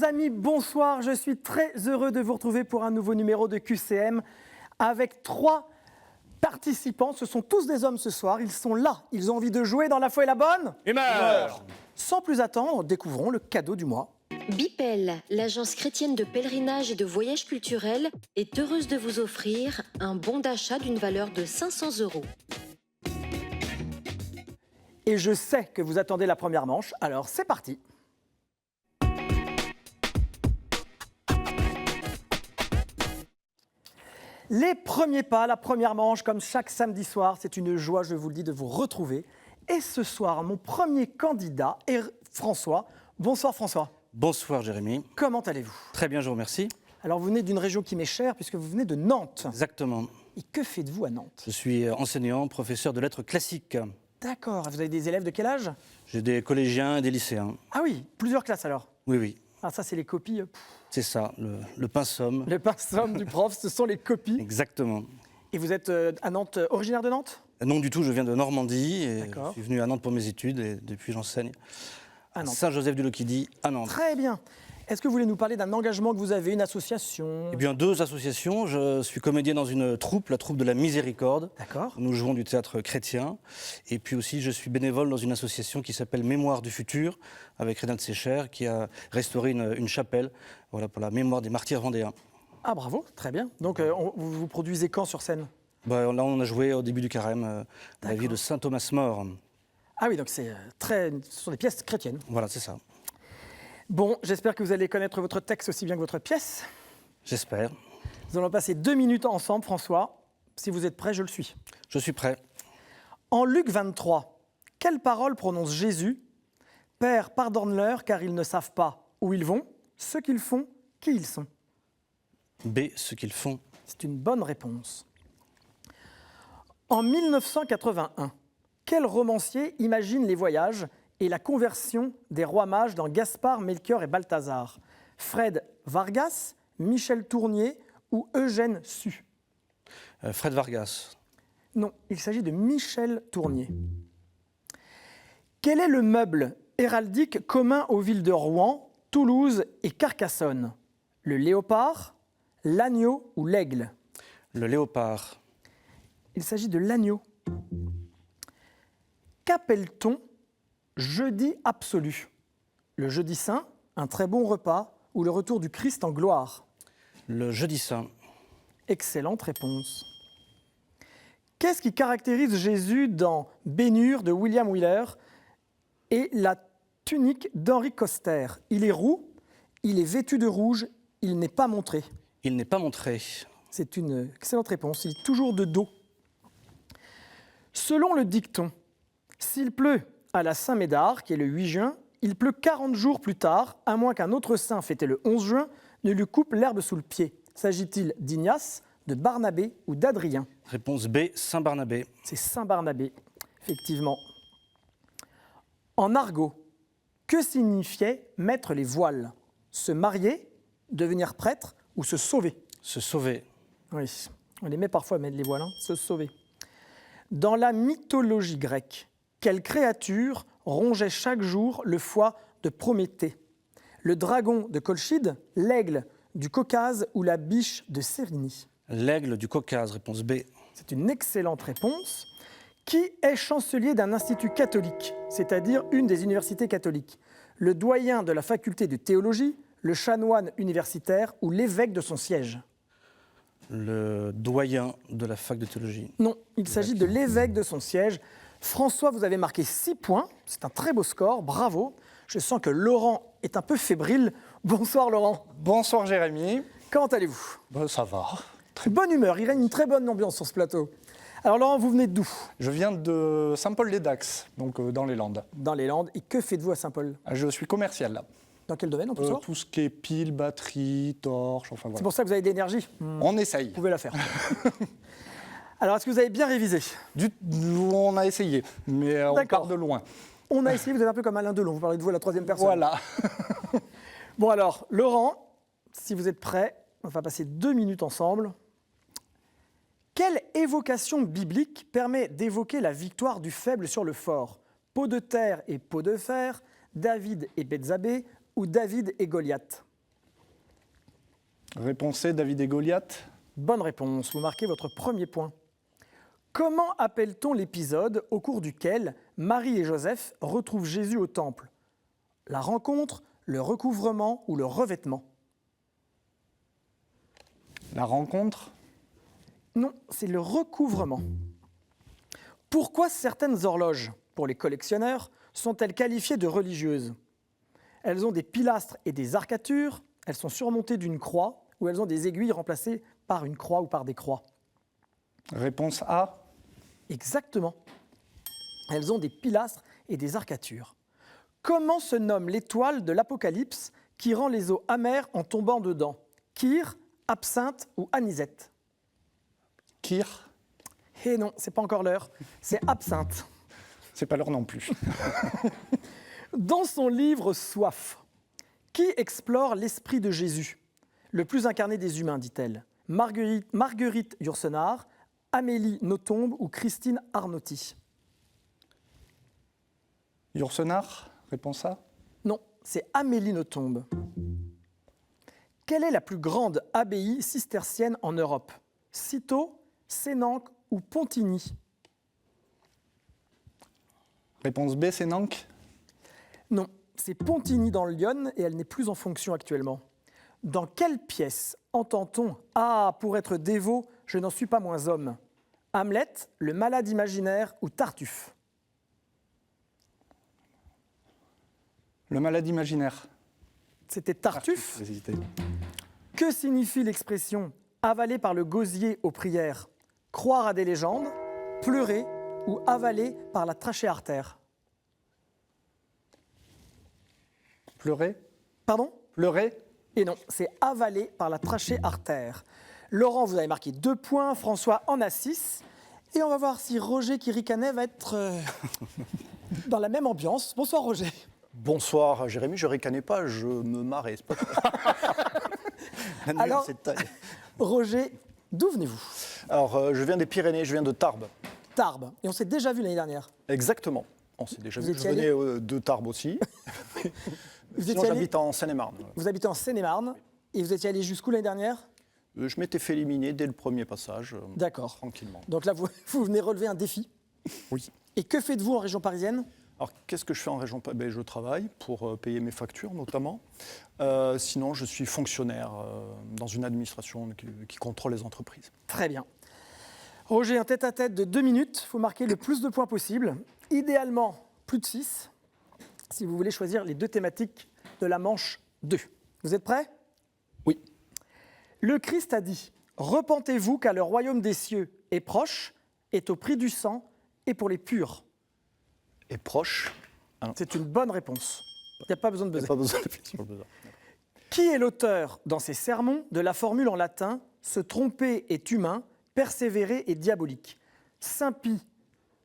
Chers amis, bonsoir. Je suis très heureux de vous retrouver pour un nouveau numéro de QCM avec 3 participants. Ce sont tous des hommes ce soir. Ils sont là. Ils ont envie de jouer dans La Foi et la Bonne Humeur. Sans plus attendre, découvrons le cadeau du mois. Bipel, l'agence chrétienne de pèlerinage et de voyage culturel, est heureuse de vous offrir un bon d'achat d'une valeur de 500 €. Et je sais que vous attendez la première manche, alors c'est parti. Les premiers pas, la première manche, comme chaque samedi soir, c'est une joie, je vous le dis, de vous retrouver. Et ce soir, mon premier candidat est François. Bonsoir François. Bonsoir Jérémy. Comment allez-vous? Très bien, je vous remercie. Alors vous venez d'une région qui m'est chère, puisque vous venez de Nantes. Exactement. Et que faites-vous à Nantes? Je suis enseignant, professeur de lettres classiques. D'accord. Vous avez des élèves de quel âge? J'ai des collégiens et des lycéens. Ah oui, plusieurs classes alors. Oui, oui. Ah ça, c'est les copies. C'est ça, le pain somme. Le pain somme du prof, ce sont les copies. Exactement. Et vous êtes à Nantes, originaire de Nantes? Non du tout, je viens de Normandie et D'accord. je suis venu à Nantes pour mes études et depuis j'enseigne À à Nantes. Saint-Joseph-du-Loquidis à Nantes. Très bien. Est-ce que vous voulez nous parler d'un engagement que vous avez, une association? Eh bien, 2 associations. Je suis comédien dans une troupe, la troupe de la Miséricorde. D'accord. Nous jouons du théâtre chrétien. Et puis aussi, je suis bénévole dans une association qui s'appelle Mémoire du futur, avec Rénal Sécher, qui a restauré une chapelle, voilà, pour la mémoire des martyrs vendéens. Ah bravo, très bien. Donc vous produisez quand sur scène? Là, on a joué au début du carême la vie de saint Thomas More. Ah oui, donc ce sont des pièces chrétiennes. Voilà, c'est ça. Bon, j'espère que vous allez connaître votre texte aussi bien que votre pièce. J'espère. Nous allons passer 2 minutes ensemble, François. Si vous êtes prêt, je le suis. Je suis prêt. En Luc 23, quelle parole prononce Jésus? Père, pardonne-leur, car ils ne savent pas où ils vont, ce qu'ils font, qui ils sont. B, ce qu'ils font. C'est une bonne réponse. En 1981, quel romancier imagine les voyages et la conversion des rois mages dans Gaspard, Melchior et Balthazar? Fred Vargas, Michel Tournier ou Eugène Sue? Fred Vargas. Non, il s'agit de Michel Tournier. Quel est le meuble héraldique commun aux villes de Rouen, Toulouse et Carcassonne? Le léopard, l'agneau ou l'aigle? Le léopard. Il s'agit de l'agneau. Qu'appelle-t-on jeudi absolu? Le jeudi saint, un très bon repas ou le retour du Christ en gloire? Le jeudi saint. Excellente réponse. Qu'est-ce qui caractérise Jésus dans Bénure de William Wyler et la tunique d'Henri Coster? Il est roux, il est vêtu de rouge, il n'est pas montré. Il n'est pas montré. C'est une excellente réponse. Il est toujours de dos. Selon le dicton, s'il pleut à la Saint-Médard, qui est le 8 juin, il pleut 40 jours plus tard, à moins qu'un autre saint fêté le 11 juin ne lui coupe l'herbe sous le pied. S'agit-il d'Ignace, de Barnabé ou d'Adrien? Réponse B, Saint Barnabé. C'est Saint Barnabé, effectivement. En argot, que signifiait mettre les voiles? Se marier, devenir prêtre ou se sauver? Se sauver. Oui, on les met parfois à mettre les voiles, hein, se sauver. Dans la mythologie grecque, quelle créature rongeait chaque jour le foie de Prométhée? Le dragon de Colchide, l'aigle du Caucase ou la biche de Cérynie? L'aigle du Caucase, réponse B. C'est une excellente réponse. Qui est chancelier d'un institut catholique, c'est-à-dire une des universités catholiques? Le doyen de la faculté de théologie, le chanoine universitaire ou l'évêque de son siège? Le doyen de la fac de théologie. Non, il s'agit de l'évêque de son siège. François, vous avez marqué 6 points. C'est un très beau score, bravo. Je sens que Laurent est un peu fébrile. Bonsoir Laurent. Bonsoir Jérémy. Comment allez-vous? Ça va. Bonne humeur, il règne une très bonne ambiance sur ce plateau. Alors Laurent, vous venez d'où? Je viens de Saint-Paul-les-Dax, donc dans les Landes. Dans les Landes. Et que faites-vous à Saint-Paul? Je suis commercial là. Dans quel domaine on peut savoir? Tout ce qui est piles, batteries, torches, enfin C'est voilà. pour ça que vous avez de l'énergie. On essaye. Vous pouvez la faire. Alors, est-ce que vous avez bien révisé? On a essayé, mais on D'accord. part de loin. On a essayé, vous êtes un peu comme Alain Delon, vous parlez de vous à la 3e personne. Voilà. Bon alors, Laurent, si vous êtes prêt, on va passer 2 minutes ensemble. Quelle évocation biblique permet d'évoquer la victoire du faible sur le fort? Pot de terre et pot de fer, David et Bétzabé ou David et Goliath? Réponse C, David et Goliath. Bonne réponse, vous marquez votre premier point. Comment appelle-t-on l'épisode au cours duquel Marie et Joseph retrouvent Jésus au temple? La rencontre, le recouvrement ou le revêtement? La rencontre. Non, c'est le recouvrement. Pourquoi certaines horloges, pour les collectionneurs, sont-elles qualifiées de religieuses? Elles ont des pilastres et des arcatures, elles sont surmontées d'une croix ou elles ont des aiguilles remplacées par une croix ou par des croix? Réponse A. Exactement. Elles ont des pilastres et des arcatures. Comment se nomme l'étoile de l'Apocalypse qui rend les eaux amères en tombant dedans? Kyr, absinthe ou anisette? Kyr. Eh non, c'est pas encore l'heure, c'est absinthe. C'est pas l'heure non plus. Dans son livre Soif, qui explore l'esprit de Jésus? Le plus incarné des humains, dit-elle. Marguerite Yourcenar, Amélie Nothomb ou Christine Arnauty? Yourcenar. Réponse A. Non, c'est Amélie Nothomb. Quelle est la plus grande abbaye cistercienne en Europe? Cîteaux, Sénanque ou Pontigny? Réponse B, Sénanque. Non, c'est Pontigny dans le Lyon et elle n'est plus en fonction actuellement. Dans quelle pièce entend-on « Ah, pour être dévot, je n'en suis pas moins homme » Hamlet, Le Malade imaginaire ou Tartuffe? Le Malade imaginaire. C'était Tartuffe. J'ai hésité. Que signifie l'expression « avaler par le gosier aux prières » Croire à des légendes, pleurer ou avaler par la trachéartère? Pleurer. Pardon? Pleurer. Et non, c'est avaler par la trachéartère. Laurent, vous avez marqué 2 points, François en a 6. Et on va voir si Roger qui ricanait va être dans la même ambiance. Bonsoir Roger. Bonsoir Jérémy, je ricanais pas, je me marrais. C'est pas Alors, cette taille. Roger, d'où venez-vous? Alors, je viens des Pyrénées, je viens de Tarbes. Tarbes. Et on s'est déjà vu l'année dernière. Exactement. On s'est déjà Vous vu. Je étiez allé venais de Tarbes aussi. Vous Sinon, étiez allé- j'habite en Seine-et-Marne. Vous habitez en Seine-et-Marne et vous étiez allé jusqu'où l'année dernière? Je m'étais fait éliminer dès le premier passage, D'accord. tranquillement. Donc là, vous venez relever un défi. Oui. Et que faites-vous en région parisienne? Alors, qu'est-ce que je fais en région parisienne? Je travaille pour payer mes factures, notamment. Sinon, je suis fonctionnaire dans une administration qui contrôle les entreprises. Très bien. Roger, un tête-à-tête de 2 minutes. Il faut marquer le plus de points possible. Idéalement, plus de 6, si vous voulez choisir les 2 thématiques de la manche 2. Vous êtes prêts? Oui. Le Christ a dit « Repentez-vous car le royaume des cieux est proche, est au prix du sang et pour les purs. Et proche. » C'est une bonne réponse. Il n'y a pas besoin de Il n'y buzzer. a pas besoin de buzzer. Qui est l'auteur, dans ses sermons, de la formule en latin « Se tromper est humain, persévérer est diabolique » Saint Pie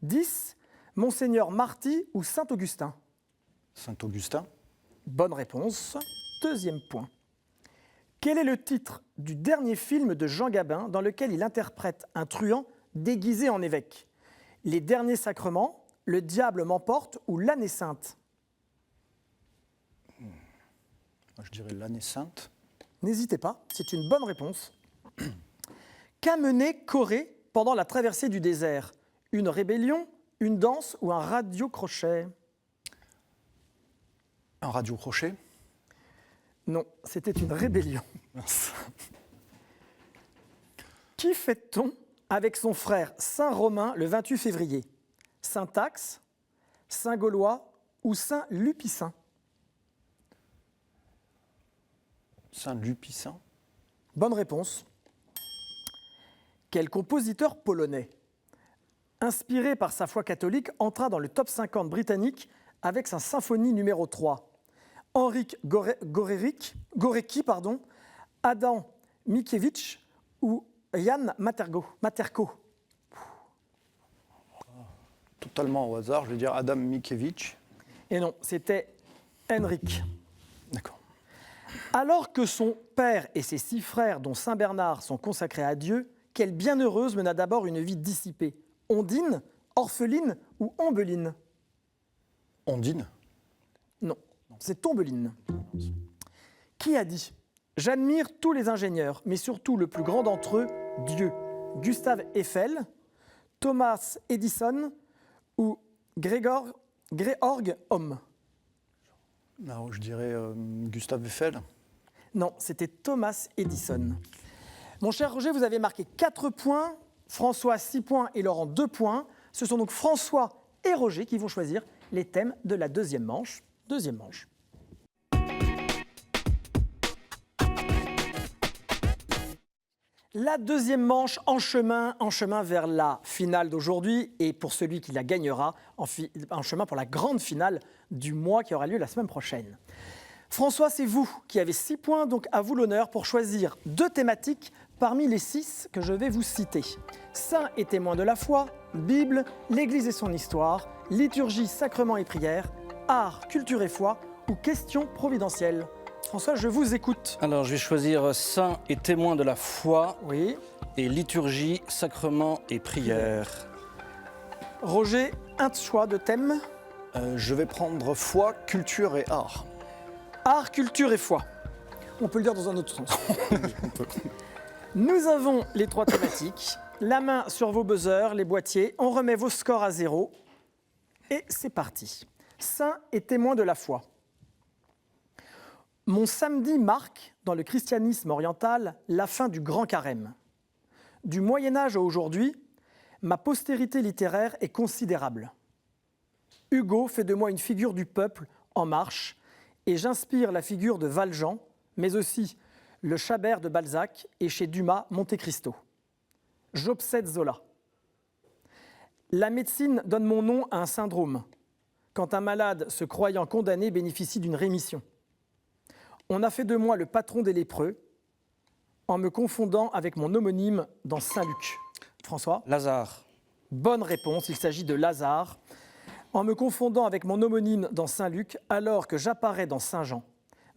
X, Monseigneur Marty ou Saint Augustin? Saint-Augustin. Bonne réponse. 2e point. Quel est le titre du dernier film de Jean Gabin dans lequel il interprète un truand déguisé en évêque? Les derniers sacrements, Le diable m'emporte ou L'année sainte? Moi, je dirais l'année sainte. N'hésitez pas, c'est une bonne réponse. Qu'a mené Corée pendant la traversée du désert? Une rébellion, une danse ou un radio-crochet? Un radio-crochet. Non, c'était une rébellion. Qui fête-t-on avec son frère Saint Romain le 28 février? Saint Taxe, Saint Gaulois ou Saint Lupicin? Saint-Lupicin. Bonne réponse. Quel compositeur polonais, inspiré par sa foi catholique, entra dans le top 50 britannique avec sa symphonie numéro 3? Henryk Górecki, Adam Mickiewicz ou Jan Materko? Totalement au hasard, je vais dire Adam Mickiewicz. Et non, c'était Henryk. D'accord. Alors que son père et ses 6 frères, dont Saint Bernard, sont consacrés à Dieu, quelle bienheureuse mena d'abord une vie dissipée? Ondine, orpheline ou ombeline? Ondine. Non, c'est Tombeline. Qui a dit J'admire tous les ingénieurs, mais surtout le plus grand d'entre eux, Dieu. Gustave Eiffel, Thomas Edison ou Georg Homme. Alors, je dirais Gustave Eiffel. Non, c'était Thomas Edison. Mon cher Roger, vous avez marqué 4 points, François 6 points et Laurent 2 points. Ce sont donc François et Roger qui vont choisir les thèmes de la deuxième manche. Deuxième manche. La deuxième manche en chemin vers la finale d'aujourd'hui et pour celui qui la gagnera, en chemin pour la grande finale du mois qui aura lieu la semaine prochaine. François, c'est vous qui avez 6 points, donc à vous l'honneur pour choisir 2 thématiques parmi les 6 que je vais vous citer. Saints et témoins de la foi, Bible, l'Église et son histoire, liturgie, sacrements et prières, art, culture et foi ou questions providentielles. François, je vous écoute. Alors, je vais choisir saints et témoins de la foi Oui. et liturgie, sacrements et prières. Roger, un choix de thème. Je vais prendre foi, culture et art. Art, culture et foi. On peut le dire dans un autre sens. Nous avons les 3 thématiques. La main sur vos buzzers, les boîtiers. On remet vos scores à 0. Et c'est parti. Saints et témoins de la foi. Mon samedi marque, dans le christianisme oriental, la fin du grand carême. Du Moyen-Âge à aujourd'hui, ma postérité littéraire est considérable. Hugo fait de moi une figure du peuple en marche et j'inspire la figure de Valjean, mais aussi le Chabert de Balzac et chez Dumas, Monte Cristo. J'obsède Zola. La médecine donne mon nom à un syndrome, quand un malade se croyant condamné bénéficie d'une rémission. On a fait de moi le patron des lépreux en me confondant avec mon homonyme dans Saint-Luc. François ? Lazare. Bonne réponse, il s'agit de Lazare. En me confondant avec mon homonyme dans Saint-Luc, alors que j'apparais dans Saint-Jean,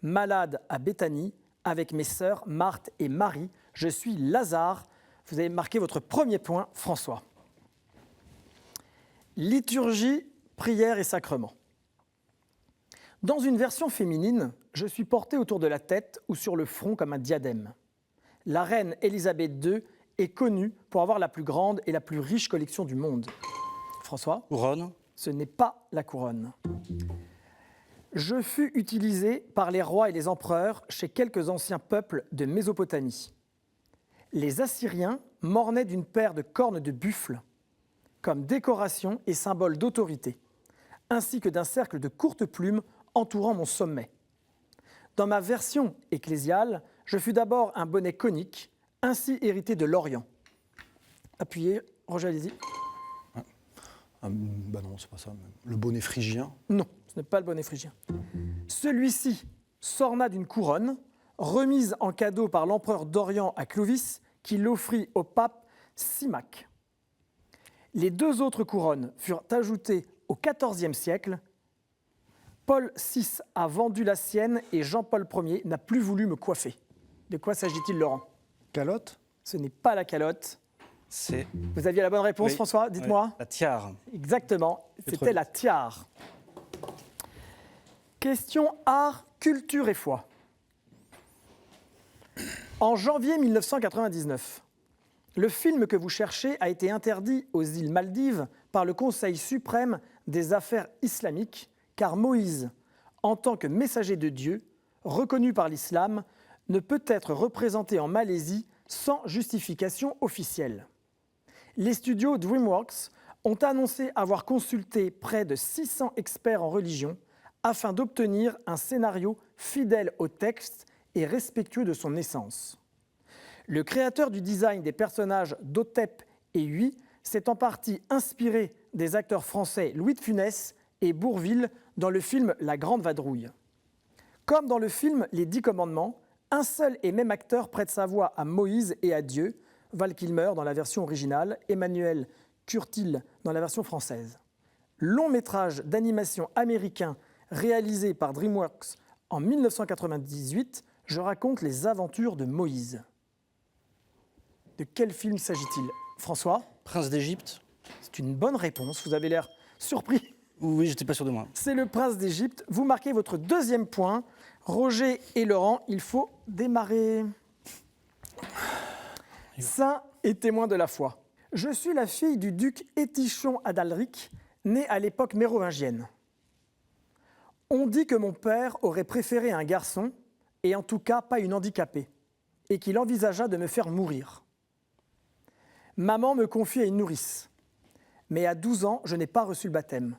malade à Béthanie, avec mes sœurs Marthe et Marie, je suis Lazare. Vous avez marqué votre premier point, François. Liturgie, prière et sacrement. Dans une version féminine, je suis porté autour de la tête ou sur le front comme un diadème. La reine Élisabeth II est connue pour avoir la plus grande et la plus riche collection du monde. François ? Couronne. Ce n'est pas la couronne. Je fus utilisé par les rois et les empereurs chez quelques anciens peuples de Mésopotamie. Les Assyriens m'ornaient d'une paire de cornes de buffle comme décoration et symbole d'autorité, ainsi que d'un cercle de courtes plumes entourant mon sommet. Dans ma version ecclésiale, je fus d'abord un bonnet conique, ainsi hérité de l'Orient. Appuyez, Roger, allez-y. Bah non, c'est pas ça. Le bonnet phrygien. Non, ce n'est pas le bonnet phrygien. Celui-ci s'orna d'une couronne, remise en cadeau par l'empereur d'Orient à Clovis, qui l'offrit au pape Symmach. Les 2 autres couronnes furent ajoutées au XIVe siècle. Paul VI a vendu la sienne et Jean-Paul Ier n'a plus voulu me coiffer. De quoi s'agit-il, Laurent ? Calotte. Ce n'est pas la calotte. C'est Vous aviez la bonne réponse, Oui. François ? Dites-moi. la tiare. Exactement, trop c'était vite. la tiare. Question art, culture et foi. En janvier 1999, le film que vous cherchez a été interdit aux îles Maldives par le Conseil suprême des affaires islamiques, car Moïse, en tant que messager de Dieu, reconnu par l'islam, ne peut être représenté en Malaisie sans justification officielle. Les studios DreamWorks ont annoncé avoir consulté près de 600 experts en religion afin d'obtenir un scénario fidèle au texte et respectueux de son essence. Le créateur du design des personnages d'Otep et Hui s'est en partie inspiré des acteurs français Louis de Funès et Bourvil dans le film La Grande Vadrouille. Comme dans le film Les 10 Commandements, un seul et même acteur prête sa voix à Moïse et à Dieu, Val Kilmer dans la version originale, Emmanuel Curtil dans la version française. Long métrage d'animation américain réalisé par DreamWorks en 1998, je raconte les aventures de Moïse. De quel film s'agit-il ? François ? Prince d'Égypte. C'est une bonne réponse, vous avez l'air surpris. Oui, j'étais pas sûr de moi. C'est le prince d'Égypte. Vous marquez votre deuxième point. Roger et Laurent, il faut démarrer. Saint et témoin de la foi. Je suis la fille du duc Étichon Adalric, né à l'époque mérovingienne. On dit que mon père aurait préféré un garçon, et en tout cas pas une handicapée, et qu'il envisagea de me faire mourir. Maman me confie à une nourrice, mais à 12 ans, je n'ai pas reçu le baptême.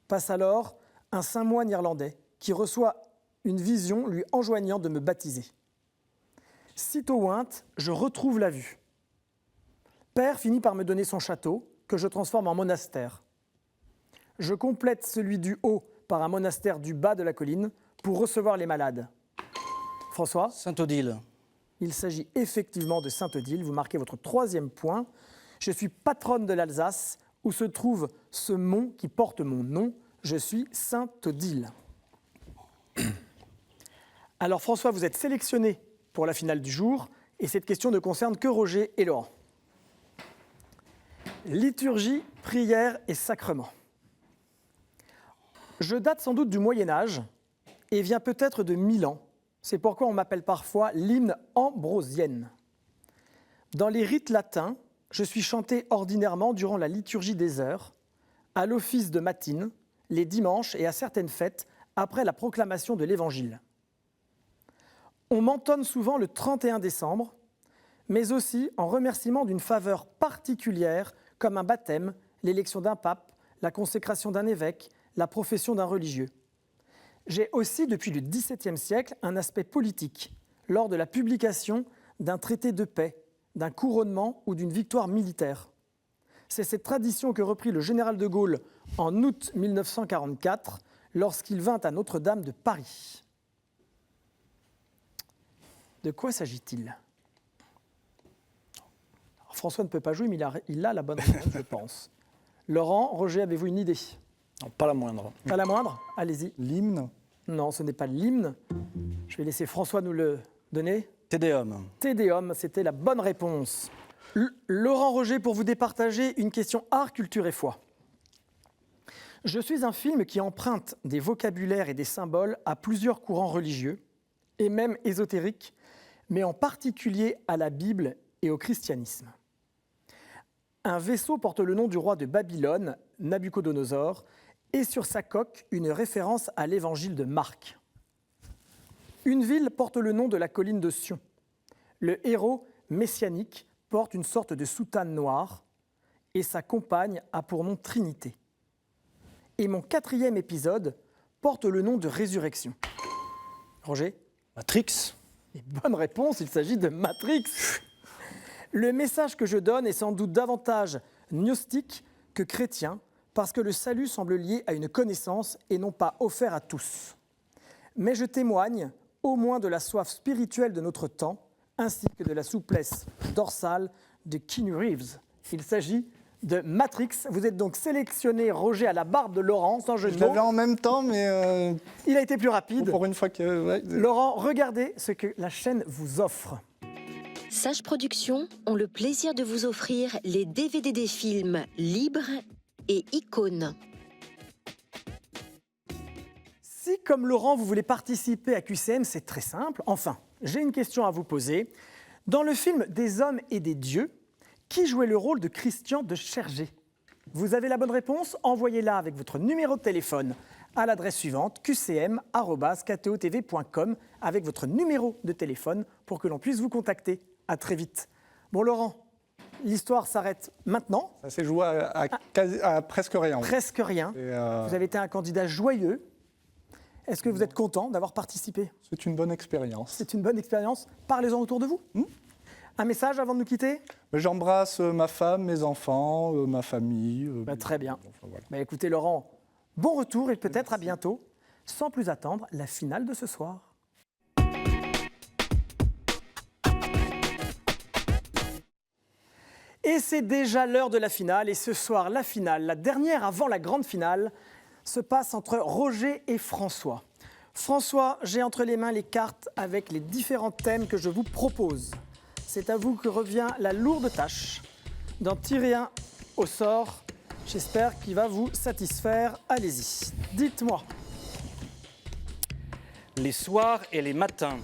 Passe alors un saint moine irlandais qui reçoit une vision lui enjoignant de me baptiser. Sitôt ointe, je retrouve la vue. Père finit par me donner son château, que je transforme en monastère. Je complète celui du haut par un monastère du bas de la colline pour recevoir les malades. François, Sainte-Odile. il s'agit effectivement de Sainte-Odile. Vous marquez votre troisième point. Je suis patronne de l'Alsace, où se trouve ce mont qui porte mon nom. Je suis Sainte-Odile. Alors François, vous êtes sélectionné pour la finale du jour, et cette question ne concerne que Roger et Laurent. Liturgie, prière et sacrement. Je date sans doute du Moyen-Âge et viens peut-être de Milan. C'est pourquoi on m'appelle parfois l'hymne ambrosienne. Dans les rites latins, je suis chanté ordinairement durant la liturgie des heures, à l'office de matine, les dimanches et à certaines fêtes après la proclamation de l'Évangile. On m'entonne souvent le 31 décembre, mais aussi en remerciement d'une faveur particulière comme un baptême, l'élection d'un pape, la consécration d'un évêque, la profession d'un religieux. J'ai aussi, depuis le XVIIe siècle, un aspect politique, lors de la publication d'un traité de paix, d'un couronnement ou d'une victoire militaire. C'est cette tradition que reprit le général de Gaulle en août 1944, lorsqu'il vint à Notre-Dame de Paris. De quoi s'agit-il ? Alors, François ne peut pas jouer, mais il a la bonne réponse, je pense. Laurent, Roger, avez-vous une idée ? Non, pas la moindre. Pas la moindre ? Allez-y. L'hymne. Non, ce n'est pas l'hymne. Je vais laisser François nous le donner. Te Deum. Te Deum, c'était la bonne réponse. Laurent, Roger, pour vous départager, une question art, culture et foi. Je suis un film qui emprunte des vocabulaires et des symboles à plusieurs courants religieux, et même ésotériques, mais en particulier à la Bible et au christianisme. Un vaisseau porte le nom du roi de Babylone, Nabuchodonosor, et sur sa coque, une référence à l'évangile de Marc. Une ville porte le nom de la colline de Sion. Le héros messianique porte une sorte de soutane noire, et sa compagne a pour nom Trinité. Et mon quatrième épisode porte le nom de Résurrection. Roger ? Matrix. Et bonne réponse, il s'agit de Matrix. Le message que je donne est sans doute davantage gnostique que chrétien, parce que le salut semble lié à une connaissance et non pas offert à tous. Mais je témoigne au moins de la soif spirituelle de notre temps, ainsi que de la souplesse dorsale de Keanu Reeves. Il s'agit de Matrix. Vous êtes donc sélectionné, Roger, à la barbe de Laurent, sans jeu Je de mots. l'avais en même temps, mais Il a été plus rapide. pour une fois que... ouais. Laurent, regardez ce que la chaîne vous offre. Sage Productions ont le plaisir de vous offrir les DVD des films Libre et Icône. Si, comme Laurent, vous voulez participer à QCM, c'est très simple. Enfin, j'ai une question à vous poser. Dans le film Des hommes et des dieux, qui jouait le rôle de Christian de Chergé ? Vous avez la bonne réponse ? Envoyez-la avec votre numéro de téléphone à l'adresse suivante, qcm@ktotv.com, avec votre numéro de téléphone pour que l'on puisse vous contacter. À très vite. Bon, Laurent, l'histoire s'arrête maintenant. Ça s'est joué à presque rien. Presque rien. Et, Vous avez été un candidat joyeux. Est-ce que vous êtes content d'avoir participé ? c'est une bonne expérience. C'est une bonne expérience. Parlez-en autour de vous. Un message avant de nous quitter ? J'embrasse ma femme, mes enfants, ma famille. Très bien. Enfin, voilà. Écoutez, Laurent, bon retour et peut-être à bientôt. Sans plus attendre, la finale de ce soir. Et c'est déjà l'heure de la finale. Et ce soir, la finale, la dernière avant la grande finale, se passe entre Roger et François. François, j'ai entre les mains les cartes avec les différents thèmes que je vous propose. C'est à vous que revient la lourde tâche d'en tirer un au sort J'espère qu'il va vous satisfaire. Allez-y, dites-moi. Les soirs et les matins.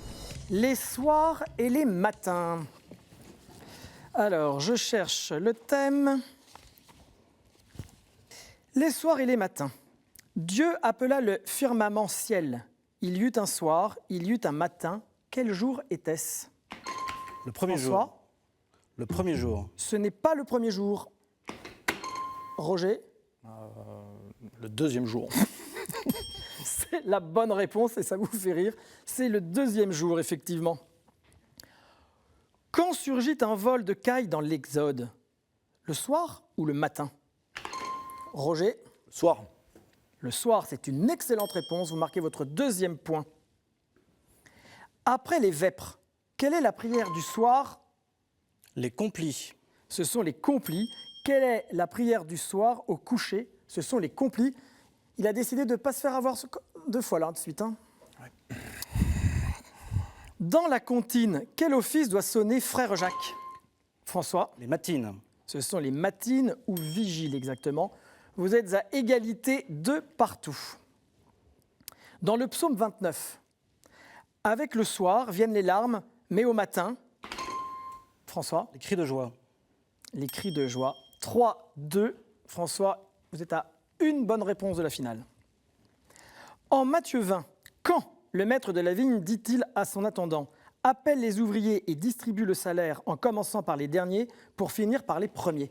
Les soirs et les matins. Alors, je cherche le thème. Les soirs et les matins. Dieu appela le firmament ciel. Il y eut un soir, il y eut un matin. Quel jour était-ce? Le premier François, jour. Le premier jour. ce n'est pas le premier jour. Roger, Le deuxième jour. c'est la bonne réponse et ça vous fait rire. C'est le deuxième jour, effectivement. Quand surgit un vol de cailles dans l'Exode? Le soir ou le matin? Roger, Soir. le soir, c'est une excellente réponse. Vous marquez votre deuxième point. Après les vêpres, quelle est la prière du soir? Les complis. Ce sont les complis. Quelle est la prière du soir au coucher? Ce sont les complis. Il a décidé de ne pas se faire avoir deux fois là de suite. Hein. Dans la comptine, quel office doit sonner frère Jacques? François, Les matines. ce sont les matines ou vigiles exactement. Vous êtes à égalité de partout. Dans le psaume 29, avec le soir viennent les larmes, mais au matin, François, Les cris de joie. les cris de joie. 3-2. François, vous êtes à une bonne réponse de la finale. En Matthieu 20, quand le maître de la vigne dit-il à son attendant: appelle les ouvriers et distribue le salaire en commençant par les derniers pour finir par les premiers?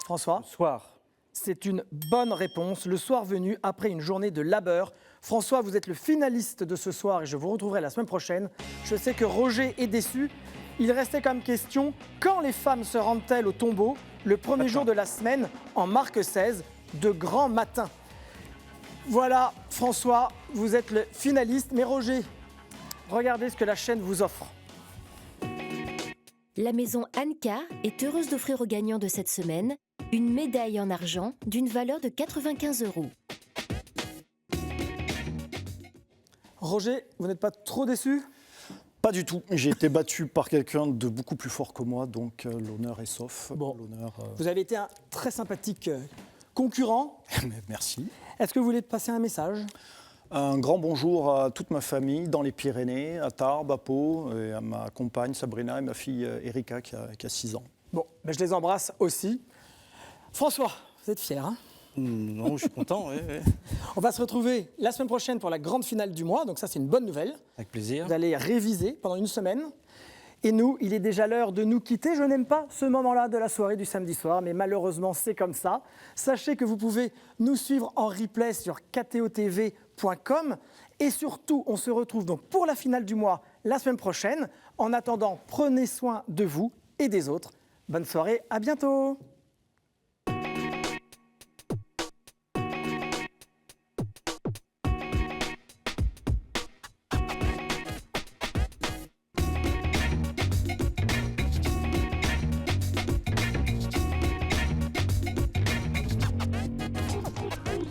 François, Le soir. c'est une bonne réponse. Le soir venu, après une journée de labeur. François, vous êtes le finaliste de ce soir et je vous retrouverai la semaine prochaine. Je sais que Roger est déçu. Il restait comme question, quand les femmes se rendent-elles au tombeau le premier jour de la semaine en Marc 16, de grand matin? Voilà, François, vous êtes le finaliste. Mais Roger, regardez ce que la chaîne vous offre. La maison Anka est heureuse d'offrir aux gagnants de cette semaine une médaille en argent d'une valeur de 95 €. Roger, vous n'êtes pas trop déçu? Pas du tout. J'ai été battu par quelqu'un de beaucoup plus fort que moi, donc l'honneur est sauf. Bon. L'honneur, Vous avez été un très sympathique concurrent. mais merci. Est-ce que vous voulez passer un message? Un grand bonjour à toute ma famille dans les Pyrénées, à Tarbes, à Pau, et à ma compagne Sabrina et ma fille Erika qui a 6 ans. Bon, ben je les embrasse aussi. François, vous êtes fier, hein? Non, je suis content. Oui, oui. On va se retrouver la semaine prochaine pour la grande finale du mois, donc ça c'est une bonne nouvelle. Avec plaisir. Vous allez réviser pendant une semaine. Et nous, il est déjà l'heure de nous quitter. Je n'aime pas ce moment-là de la soirée du samedi soir, mais malheureusement c'est comme ça. Sachez que vous pouvez nous suivre en replay sur ktotv.com. Et surtout, on se retrouve donc pour la finale du mois la semaine prochaine. En attendant, prenez soin de vous et des autres. Bonne soirée, à bientôt!